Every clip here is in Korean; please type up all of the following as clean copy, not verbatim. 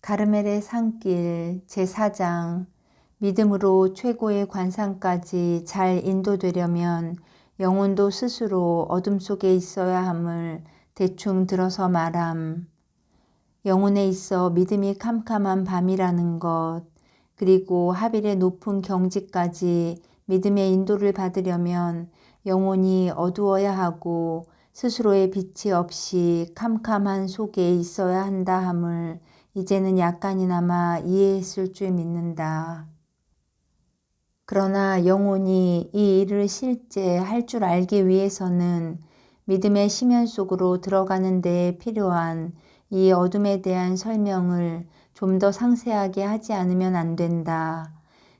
가르멜의 산길 제4장 믿음으로 최고의 관상까지 잘 인도되려면 영혼도 스스로 어둠 속에 있어야 함을 대충 들어서 말함. 영혼에 있어 믿음이 캄캄한 밤이라는 것, 그리고 하빌의 높은 경지까지 믿음의 인도를 받으려면 영혼이 어두워야 하고 스스로의 빛이 없이 캄캄한 속에 있어야 한다 함을 이제는 약간이나마 이해했을 줄 믿는다. 그러나 영혼이 이 일을 실제 할 줄 알기 위해서는 믿음의 심연 속으로 들어가는 데에 필요한 이 어둠에 대한 설명을 좀 더 상세하게 하지 않으면 안 된다.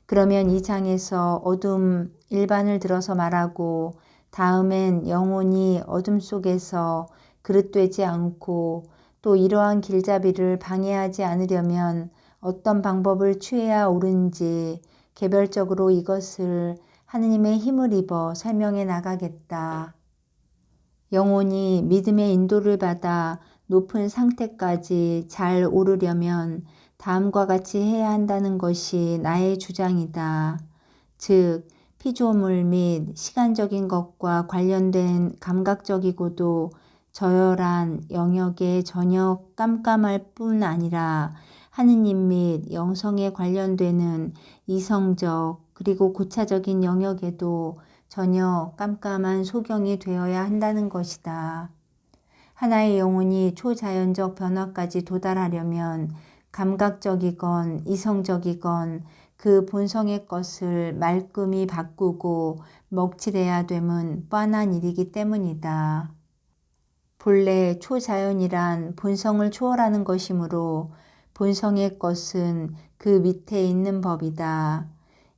그러면 이 장에서 어둠 일반을 들어서 말하고 다음엔 영혼이 어둠 속에서 그릇되지 않고 또 이러한 길잡이를 방해하지 않으려면 어떤 방법을 취해야 옳은지 개별적으로 이것을 하느님의 힘을 입어 설명해 나가겠다. 영혼이 믿음의 인도를 받아 높은 상태까지 잘 오르려면 다음과 같이 해야 한다는 것이 나의 주장이다. 즉, 피조물 및 시간적인 것과 관련된 감각적이고도 저열한 영역에 전혀 깜깜할 뿐 아니라 하느님 및 영성에 관련되는 이성적 그리고 고차적인 영역에도 전혀 깜깜한 소경이 되어야 한다는 것이다. 하나의 영혼이 초자연적 변화까지 도달하려면 감각적이건 이성적이건 그 본성의 것을 말끔히 바꾸고 먹칠해야 됨은 뻔한 일이기 때문이다. 본래 초자연이란 본성을 초월하는 것이므로 본성의 것은 그 밑에 있는 법이다.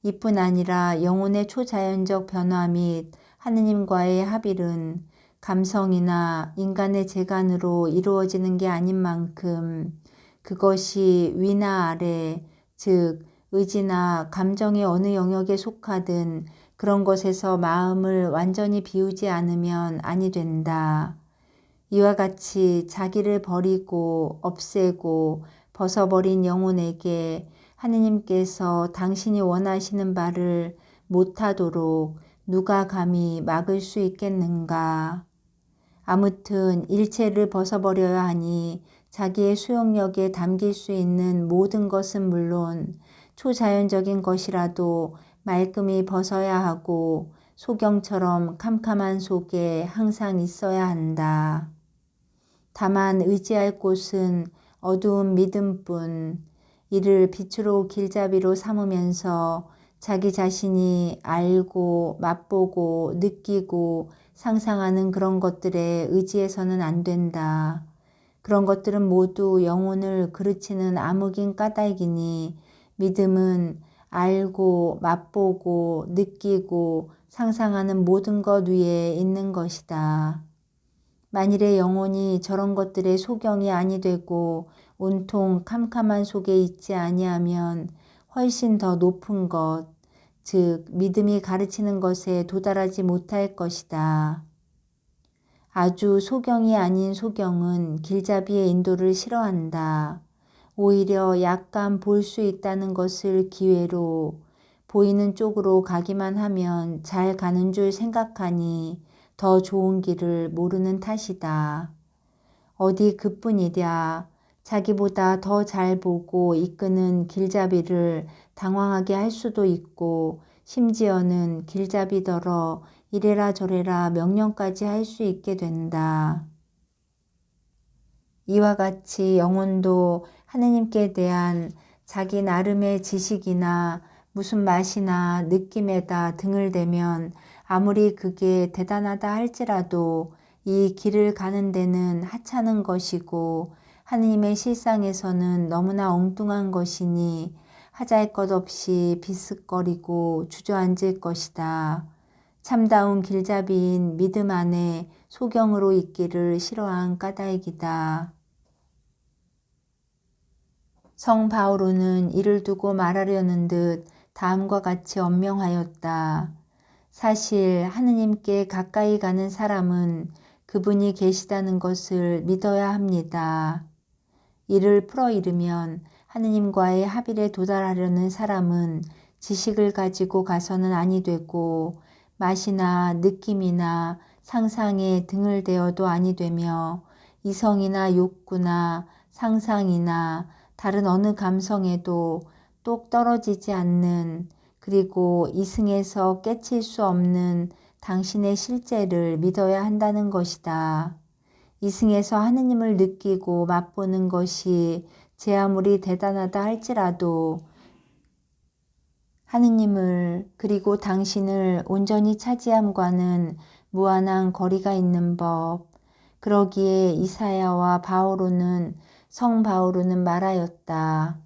이뿐 아니라 영혼의 초자연적 변화 및 하느님과의 합일은 감성이나 인간의 재간으로 이루어지는 게 아닌 만큼 그것이 위나 아래, 즉 의지나 감정의 어느 영역에 속하든 그런 것에서 마음을 완전히 비우지 않으면 아니 된다. 이와 같이 자기를 버리고 없애고 벗어버린 영혼에게 하느님께서 당신이 원하시는 바를 못하도록 누가 감히 막을 수 있겠는가. 아무튼 일체를 벗어버려야 하니 자기의 수용력에 담길 수 있는 모든 것은 물론 초자연적인 것이라도 말끔히 벗어야 하고 소경처럼 캄캄한 속에 항상 있어야 한다. 다만 의지할 곳은 어두운 믿음뿐, 이를 빛으로 길잡이로 삼으면서 자기 자신이 알고 맛보고 느끼고 상상하는 그런 것들에 의지해서는 안 된다. 그런 것들은 모두 영혼을 그르치는 암흑인 까닭이니 믿음은 알고 맛보고 느끼고 상상하는 모든 것 위에 있는 것이다. 만일에 영혼이 저런 것들의 소경이 아니 되고 온통 캄캄한 속에 있지 아니하면 훨씬 더 높은 것, 즉 믿음이 가르치는 것에 도달하지 못할 것이다. 아주 소경이 아닌 소경은 길잡이의 인도를 싫어한다. 오히려 약간 볼 수 있다는 것을 기회로 보이는 쪽으로 가기만 하면 잘 가는 줄 생각하니 더 좋은 길을 모르는 탓이다. 어디 그뿐이랴. 자기보다 더 잘 보고 이끄는 길잡이를 당황하게 할 수도 있고 심지어는 길잡이더러 이래라 저래라 명령까지 할 수 있게 된다. 이와 같이 영혼도 하느님께 대한 자기 나름의 지식이나 무슨 맛이나 느낌에다 등을 대면 아무리 그게 대단하다 할지라도 이 길을 가는 데는 하찮은 것이고 하느님의 실상에서는 너무나 엉뚱한 것이니 하잘 것 없이 비스거리고 주저앉을 것이다. 참다운 길잡이인 믿음 안에 소경으로 있기를 싫어한 까닭이다. 성 바오로는 이를 두고 말하려는 듯 다음과 같이 언명하였다. 사실 하느님께 가까이 가는 사람은 그분이 계시다는 것을 믿어야 합니다. 이를 풀어 이르면 하느님과의 합일에 도달하려는 사람은 지식을 가지고 가서는 아니 되고 맛이나 느낌이나 상상에 등을 대어도 아니 되며 이성이나 욕구나 상상이나 다른 어느 감성에도 똑 떨어지지 않는, 그리고 이승에서 깨칠 수 없는 당신의 실제를 믿어야 한다는 것이다. 이승에서 하느님을 느끼고 맛보는 것이 제 아무리 대단하다 할지라도 하느님을 그리고 당신을 온전히 차지함과는 무한한 거리가 있는 법. 그러기에 이사야와 성 바오로는 말하였다.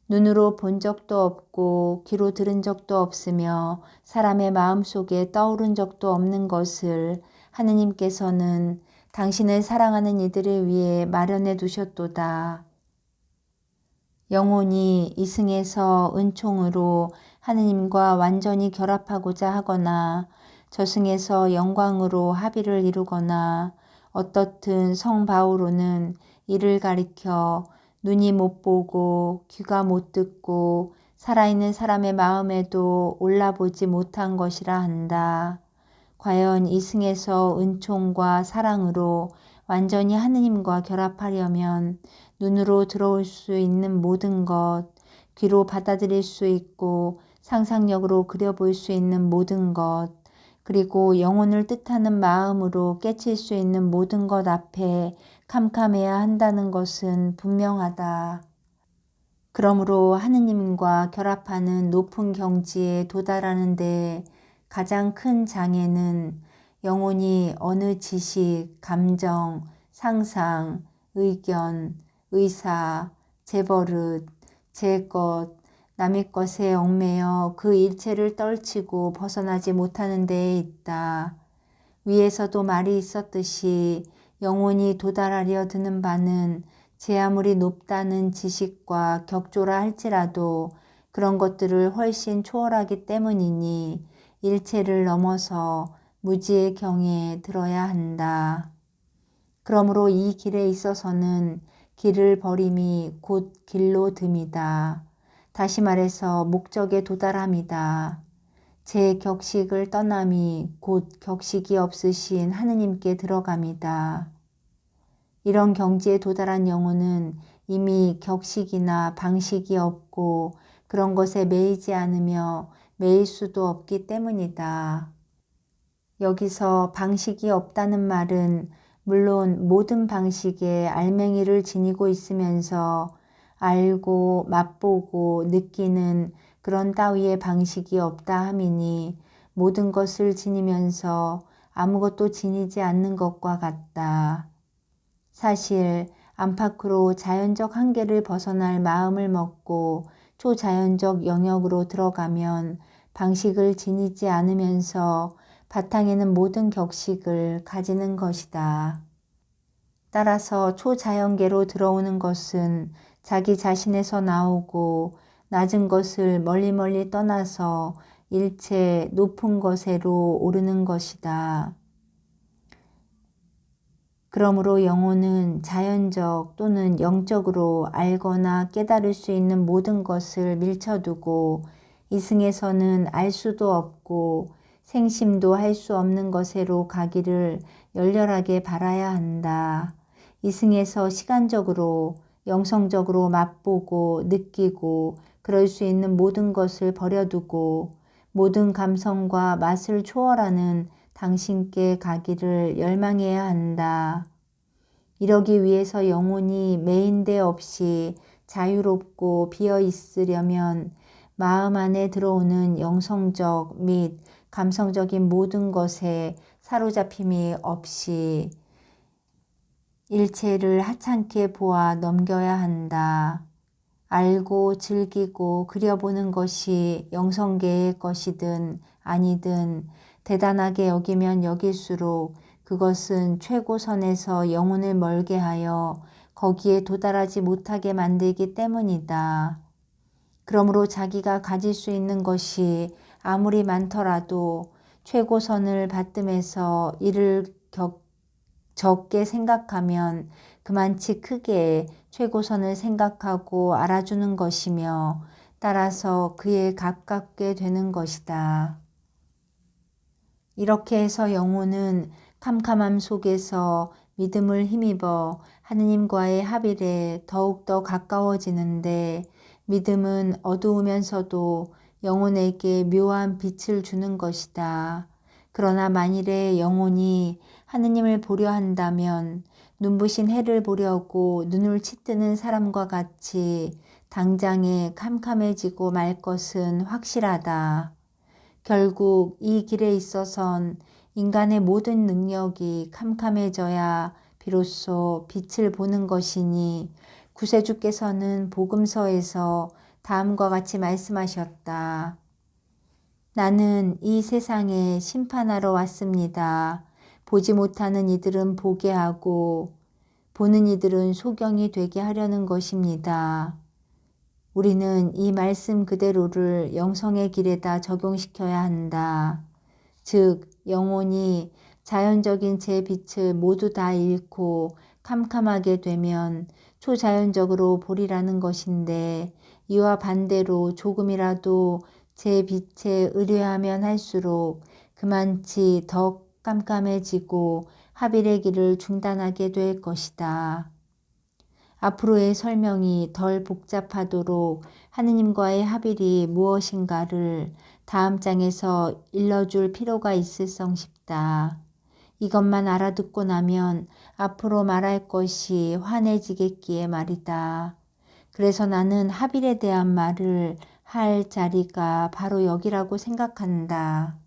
눈으로 본 적도 없고 귀로 들은 적도 없으며 사람의 마음속에 떠오른 적도 없는 것을 하느님께서는 당신을 사랑하는 이들을 위해 마련해 두셨도다. 영혼이 이승에서 은총으로 하느님과 완전히 결합하고자 하거나 저승에서 영광으로 합의를 이루거나 어떻든 성 바오로는 이를 가리켜 눈이 못 보고 귀가 못 듣고 살아있는 사람의 마음에도 올라보지 못한 것이라 한다. 과연 이승에서 은총과 사랑으로 완전히 하느님과 결합하려면 눈으로 들어올 수 있는 모든 것, 귀로 받아들일 수 있고 상상력으로 그려볼 수 있는 모든 것, 그리고 영혼을 뜻하는 마음으로 깨칠 수 있는 모든 것 앞에 캄캄해야 한다는 것은 분명하다. 그러므로 하느님과 결합하는 높은 경지에 도달하는 데 가장 큰 장애는 영혼이 어느 지식, 감정, 상상, 의견, 의사, 제 버릇, 제 것, 남의 것에 얽매여 그 일체를 떨치고 벗어나지 못하는 데에 있다. 위에서도 말이 있었듯이 영혼이 도달하려 드는 바는 제 아무리 높다는 지식과 격조라 할지라도 그런 것들을 훨씬 초월하기 때문이니 일체를 넘어서 무지의 경에 들어야 한다. 그러므로 이 길에 있어서는 길을 버림이 곧 길로 듦이다. 다시 말해서 목적에 도달함이다. 제 격식을 떠남이 곧 격식이 없으신 하느님께 들어감이다. 이런 경지에 도달한 영혼은 이미 격식이나 방식이 없고 그런 것에 매이지 않으며 매일 수도 없기 때문이다. 여기서 방식이 없다는 말은 물론 모든 방식에 알맹이를 지니고 있으면서 알고 맛보고 느끼는 그런 따위의 방식이 없다 함이니 모든 것을 지니면서 아무것도 지니지 않는 것과 같다. 사실 안팎으로 자연적 한계를 벗어날 마음을 먹고 초자연적 영역으로 들어가면 방식을 지니지 않으면서 바탕에는 모든 격식을 가지는 것이다. 따라서 초자연계로 들어오는 것은 자기 자신에서 나오고 낮은 것을 멀리 떠나서 일체 높은 것에로 오르는 것이다. 그러므로 영혼은 자연적 또는 영적으로 알거나 깨달을 수 있는 모든 것을 밀쳐두고 이승에서는 알 수도 없고 생심도 할 수 없는 것에로 가기를 열렬하게 바라야 한다. 이승에서 시간적으로 영성적으로 맛보고 느끼고 그럴 수 있는 모든 것을 버려두고 모든 감성과 맛을 초월하는 당신께 가기를 열망해야 한다. 이러기 위해서 영혼이 매인대 없이 자유롭고 비어 있으려면 마음 안에 들어오는 영성적 및 감성적인 모든 것에 사로잡힘이 없이 일체를 하찮게 보아 넘겨야 한다. 알고 즐기고 그려보는 것이 영성계의 것이든 아니든 대단하게 여기면 여길수록 그것은 최고선에서 영혼을 멀게 하여 거기에 도달하지 못하게 만들기 때문이다. 그러므로 자기가 가질 수 있는 것이 아무리 많더라도 최고선을 받듦에서 이를 적게 생각하면 그만치 크게 최고선을 생각하고 알아주는 것이며 따라서 그에 가깝게 되는 것이다. 이렇게 해서 영혼은 캄캄함 속에서 믿음을 힘입어 하느님과의 합일에 더욱더 가까워지는데 믿음은 어두우면서도 영혼에게 묘한 빛을 주는 것이다. 그러나 만일에 영혼이 하느님을 보려 한다면 눈부신 해를 보려고 눈을 치뜨는 사람과 같이 당장에 캄캄해지고 말 것은 확실하다. 결국 이 길에 있어선 인간의 모든 능력이 캄캄해져야 비로소 빛을 보는 것이니 구세주께서는 복음서에서 다음과 같이 말씀하셨다. 나는 이 세상에 심판하러 왔습니다. 보지 못하는 이들은 보게 하고 보는 이들은 소경이 되게 하려는 것입니다. 우리는 이 말씀 그대로를 영성의 길에다 적용시켜야 한다. 즉 영혼이 자연적인 제 빛을 모두 다 잃고 캄캄하게 되면 초자연적으로 보리라는 것인데 이와 반대로 조금이라도 제 빛에 의뢰하면 할수록 그만치 더 깜깜해지고 합일의 길을 중단하게 될 것이다. 앞으로의 설명이 덜 복잡하도록 하느님과의 합일이 무엇인가를 다음 장에서 일러줄 필요가 있을성싶다. 이것만 알아듣고 나면 앞으로 말할 것이 환해지겠기에 말이다. 그래서 나는 합일에 대한 말을 할 자리가 바로 여기라고 생각한다.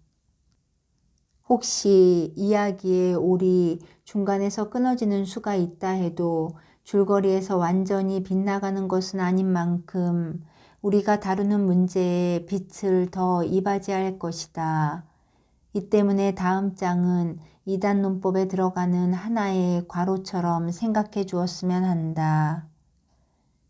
혹시 이야기의 올이 중간에서 끊어지는 수가 있다 해도 줄거리에서 완전히 빗나가는 것은 아닌 만큼 우리가 다루는 문제에 빛을 더 이바지할 것이다. 이 때문에 다음 장은 이단 논법에 들어가는 하나의 괄호처럼 생각해 주었으면 한다.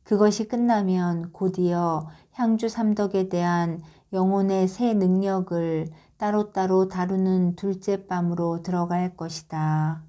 그것이 끝나면 곧이어 향주 삼덕에 대한 영혼의 새 능력을 따로따로 다루는 둘째 밤으로 들어갈 것이다.